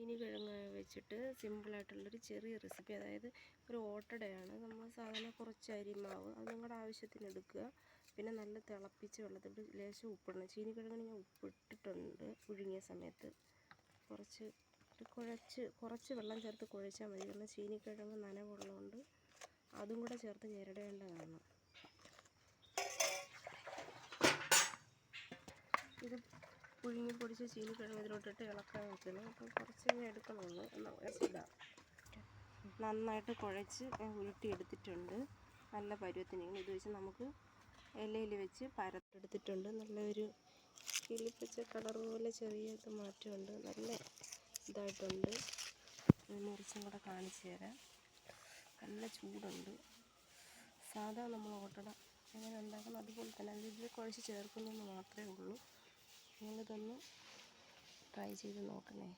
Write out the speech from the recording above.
ചീനിക്കിഴങ്ങ് വെച്ചിട്ട് സിമ്പിളായിട്ടുള്ളൊരു ചെറിയ റെസിപ്പി, അതായത് ഒരു ഓട്ടടയാണ്. നമ്മൾ സാധാരണ കുറച്ച് അരിമാവ് അത് നിങ്ങളുടെ ആവശ്യത്തിന് എടുക്കുക. പിന്നെ നല്ല തിളപ്പിച്ച വെള്ളത്തിൽ ലേശം ഉപ്പിടണം. ചീനിക്കിഴങ്ങിന് ഞാൻ ഉപ്പിട്ടിട്ടുണ്ട് പുഴുങ്ങിയ സമയത്ത്. കുറച്ച് വെള്ളം ചേർത്ത് കുഴച്ചാൽ മതി, കാരണം ചീനിക്കിഴങ്ങ് നനവുള്ളതുകൊണ്ട് അതും കൂടെ ചേർത്ത് ഞെരടേണ്ടതാണ്. ഇത് പുഴുങ്ങി പൊടിച്ച ചീനിക്കിഴങ്ങ് ഇതിലോട്ടിട്ട് ഇളക്കാൻ വെക്കണം. അപ്പം കുറച്ച് എടുക്കണമുള്ളൂ, ഇടാം. നന്നായിട്ട് കുഴച്ച് ഉരുട്ടിയെടുത്തിട്ടുണ്ട്. നല്ല പരുവത്തിന് ഇത് വെച്ച് നമുക്ക് ഇലയിൽ വെച്ച് പരത്തെടുത്തിട്ടുണ്ട്. നല്ലൊരു കിളിപ്പച്ച കളർ പോലെ ചെറിയ മാറ്റമുണ്ട്, നല്ല ഇതായിട്ടുണ്ട്. മുറിച്ചും കൂടെ കാണിച്ചു തരാം. നല്ല ചൂടുണ്ട്. സാധാ നമ്മൾ ഓട്ടട എങ്ങനെ ഉണ്ടാക്കണം അതുപോലെ തന്നെ അതിൽ കുഴച്ച് ചേർക്കുന്നതെന്ന് മാത്രമേ ഉള്ളൂ. നിങ്ങളിതൊന്ന് ട്രൈ ചെയ്ത് നോക്കണേ.